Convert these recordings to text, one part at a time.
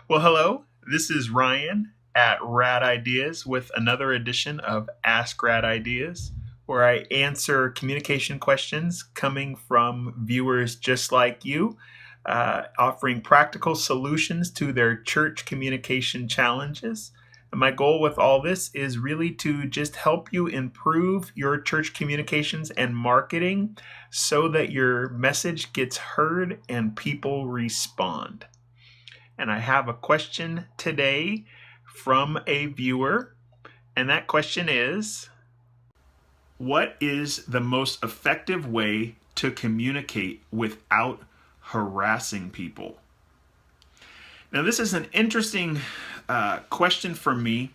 Well, hello. This is Ryan at Rad Ideas with another edition of Ask Rad Ideas, where I answer communication questions coming from viewers just like you, offering practical solutions to their church communication challenges. And my goal with all this is really to just help you improve your church communications and marketing so that your message gets heard and people respond. And I have a question today from a viewer. And that question is, what is the most effective way to communicate without harassing people? Now, this is an interesting question for me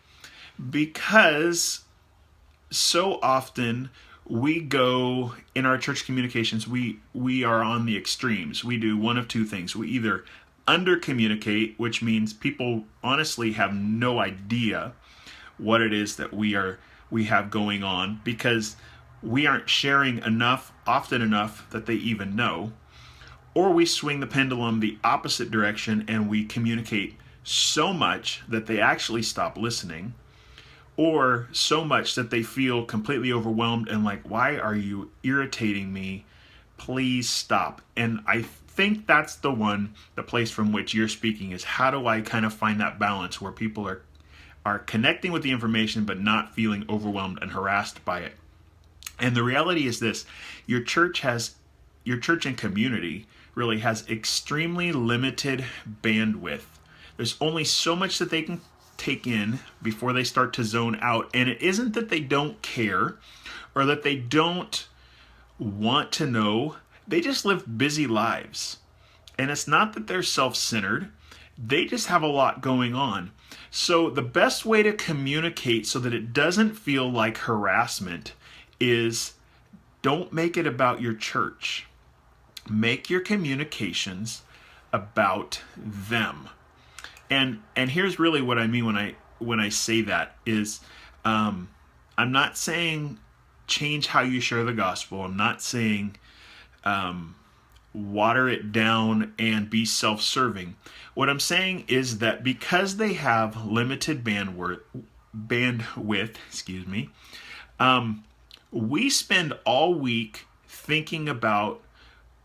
because so often we go in our church communications, we are on the extremes. We do one of two things. We either under communicate, which means people honestly have no idea what it is that we have going on because we aren't sharing enough often enough that they even know, or we swing the pendulum the opposite direction and we communicate so much that they actually stop listening, or so much that they feel completely overwhelmed and like, why are you irritating me? Please stop. And I think that's the place from which you're speaking, is how do I kind of find that balance where people are connecting with the information but not feeling overwhelmed and harassed by it. And the reality is this: your church and community really has extremely limited bandwidth. There's only so much that they can take in before they start to zone out. And it isn't that they don't care or that they don't want to know. They just live busy lives. And it's not that they're self-centered. They just have a lot going on. So the best way to communicate so that it doesn't feel like harassment is, don't make it about your church. Make your communications about them. And here's really what I mean when I say that is, I'm not saying change how you share the gospel. I'm not saying water it down and be self-serving. What I'm saying is that because they have limited bandwidth, we spend all week thinking about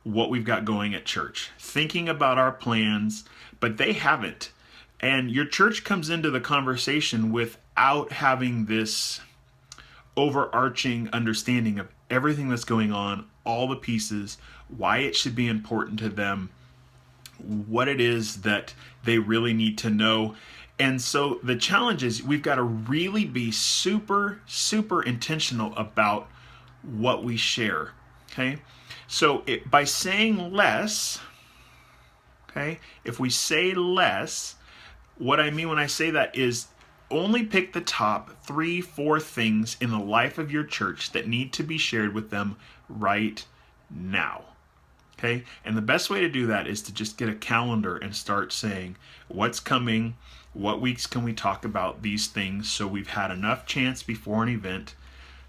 what we've got going at church, thinking about our plans, but they haven't. And your church comes into the conversation without having this overarching understanding of everything that's going on, all the pieces, why it should be important to them, what it is that they really need to know. And so the challenge is we've got to really be super, super intentional about what we share. Okay? So by saying less, okay, if we say less, what I mean when I say that is only pick the top 3-4 things in the life of your church that need to be shared with them right now. Okay? And the best way to do that is to just get a calendar and start saying what's coming, what weeks can we talk about these things, so we've had enough chance before an event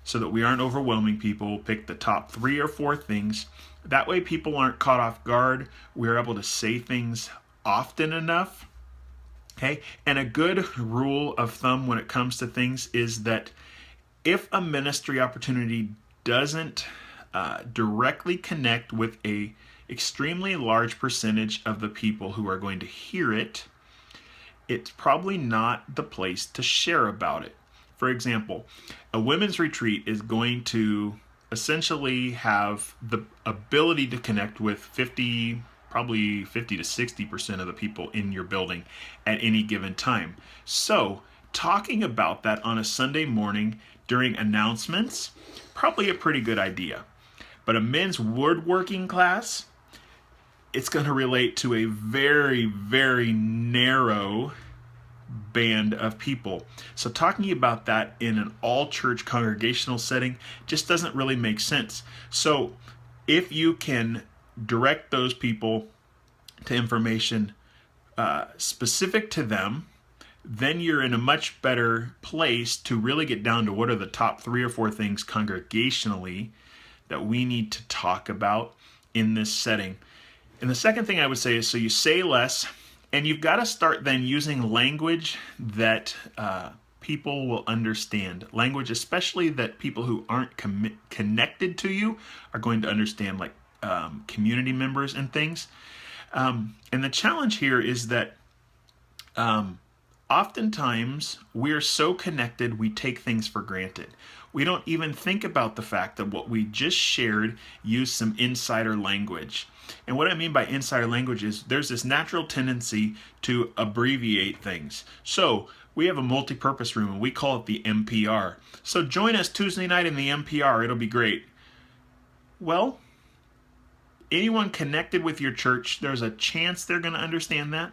so that we aren't overwhelming people. Pick the top 3 or 4 things. That way people aren't caught off guard. We're able to say things often enough. Okay? And a good rule of thumb when it comes to things is that if a ministry opportunity doesn't directly connect with a extremely large percentage of the people who are going to hear it, it's probably not the place to share about it. For example, a women's retreat is going to essentially have the ability to connect with probably 50 to 60% of the people in your building at any given time. So talking about that on a Sunday morning during announcements, probably a pretty good idea. But a men's woodworking class, it's going to relate to a very, very narrow band of people. So talking about that in an all-church congregational setting just doesn't really make sense. So if you can direct those people to information specific to them, then you're in a much better place to really get down to what are the top 3 or 4 things congregationally that we need to talk about in this setting. And the second thing I would say is, so you say less And you've got to start then using language that people will understand. Language, especially that people who aren't connected to you are going to understand, like community members and things. And the challenge here is that oftentimes we're so connected we take things for granted. We don't even think about the fact that what we just shared used some insider language. And what I mean by insider language is there's this natural tendency to abbreviate things. So we have a multi-purpose room and we call it the MPR. So join us Tuesday night in the MPR, it'll be great. Well, anyone connected with your church, there's a chance they're going to understand that.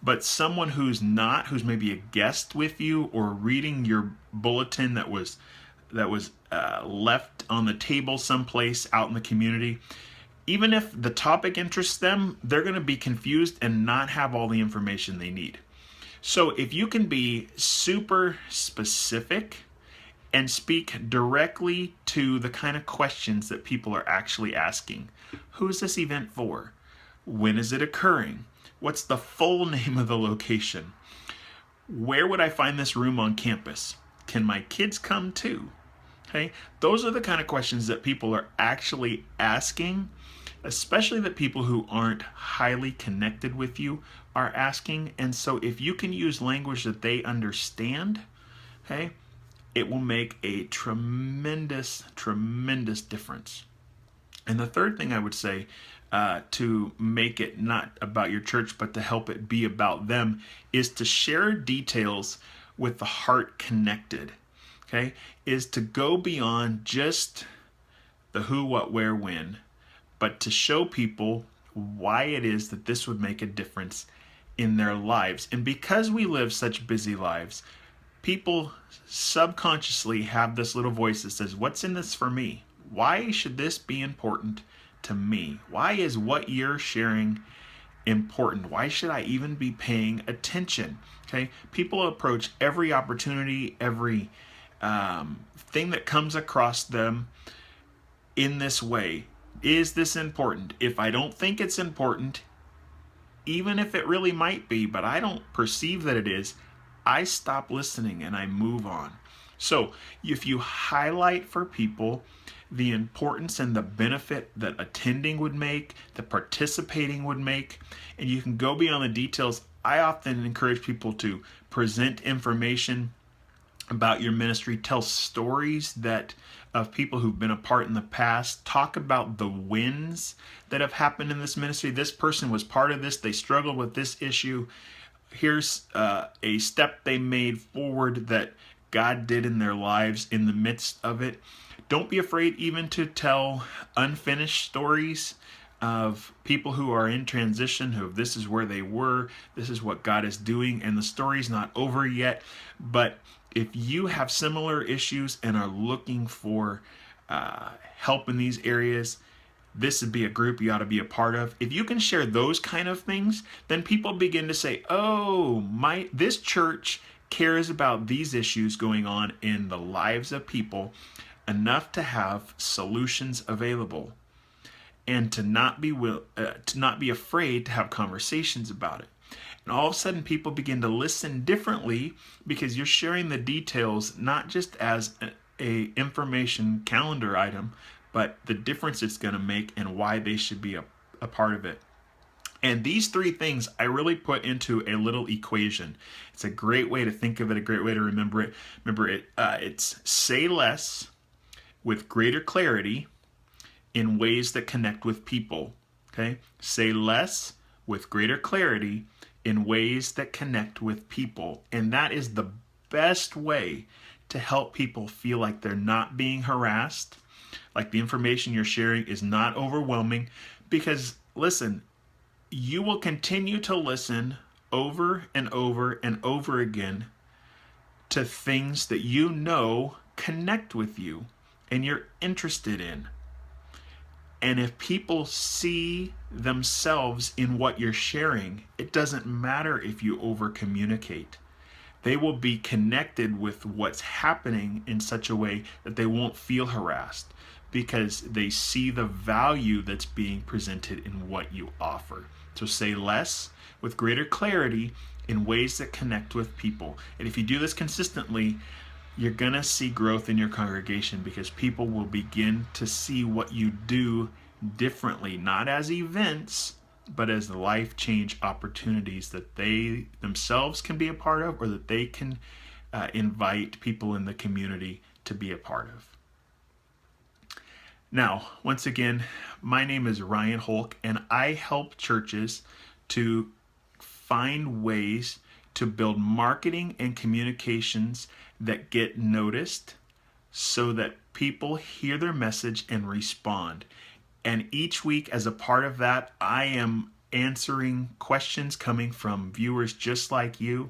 But someone who's not, who's maybe a guest with you or reading your bulletin that was left on the table someplace out in the community, even if the topic interests them, they're going to be confused and not have all the information they need. So if you can be super specific and speak directly to the kind of questions that people are actually asking. Who's this event for? When is it occurring? What's the full name of the location? Where would I find this room on campus? Can my kids come too? Okay, those are the kind of questions that people are actually asking, especially that people who aren't highly connected with you are asking. And so if you can use language that they understand, okay, it will make a tremendous, tremendous difference. And the third thing I would say to make it not about your church, but to help it be about them, is to share details with the heart connected. Okay, is to go beyond just the who, what, where, when, but to show people why it is that this would make a difference in their lives. And because we live such busy lives, people subconsciously have this little voice that says, what's in this for me? Why should this be important to me? Why is what you're sharing important? Why should I even be paying attention? Okay, people approach every opportunity, every thing that comes across them in this way. Is this important? If I don't think it's important, even if it really might be, but I don't perceive that it is, I stop listening and I move on. So if you highlight for people the importance and the benefit that attending would make, that participating would make, and you can go beyond the details, I often encourage people to present information about your ministry, tell stories that of people who've been a part in the past, talk about the wins that have happened in this ministry. This person was part of this, they struggled with this issue. Here's a step they made forward that God did in their lives in the midst of it. Don't be afraid even to tell unfinished stories of people who are in transition, who this is where they were, this is what God is doing, and the story's not over yet. But if you have similar issues and are looking for help in these areas, this would be a group you ought to be a part of. If you can share those kind of things, then people begin to say, oh, this church cares about these issues going on in the lives of people enough to have solutions available, and to not be afraid to have conversations about it. And all of a sudden people begin to listen differently because you're sharing the details not just as a information calendar item, but the difference it's going to make and why they should be a part of it. And these three things I really put into a little equation. It's a great way to think of it, a great way to remember it. It's say less with greater clarity in ways that connect with people. Okay? Say less with greater clarity in ways that connect with people. And that is the best way to help people feel like they're not being harassed, like the information you're sharing is not overwhelming. Because listen, you will continue to listen over and over and over again to things that you know connect with you and you're interested in. And if people see themselves in what you're sharing, it doesn't matter if you over communicate. They will be connected with what's happening in such a way that they won't feel harassed because they see the value that's being presented in what you offer. So say less with greater clarity in ways that connect with people. And if you do this consistently, you're going to see growth in your congregation because people will begin to see what you do differently, not as events, but as life change opportunities that they themselves can be a part of, or that they can invite people in the community to be a part of. Now, once again, my name is Ryan Holk, and I help churches to find ways to build marketing and communications that get noticed so that people hear their message and respond. And each week, as a part of that, I am answering questions coming from viewers just like you,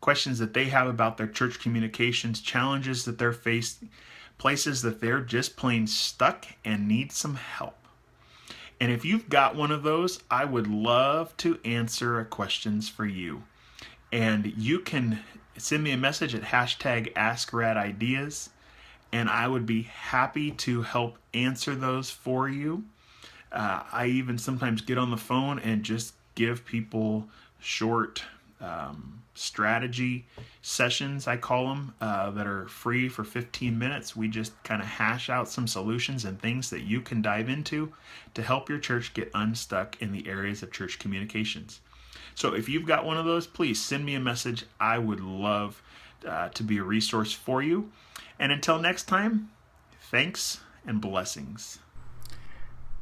questions that they have about their church communications, challenges that they're facing, places that they're just plain stuck and need some help. And if you've got one of those, I would love to answer questions for you. And you can send me a message at #AskRadIdeas, and I would be happy to help answer those for you. I even sometimes get on the phone and just give people short strategy sessions, I call them, that are free for 15 minutes. We just kind of hash out some solutions and things that you can dive into to help your church get unstuck in the areas of church communications. So if you've got one of those, please send me a message. I would love to be a resource for you. And until next time, thanks and blessings.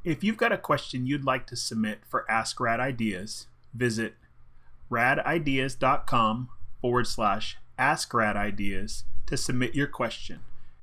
If you've got a question you'd like to submit for Ask Rad Ideas, visit radideas.com/askRadIdeas to submit your question.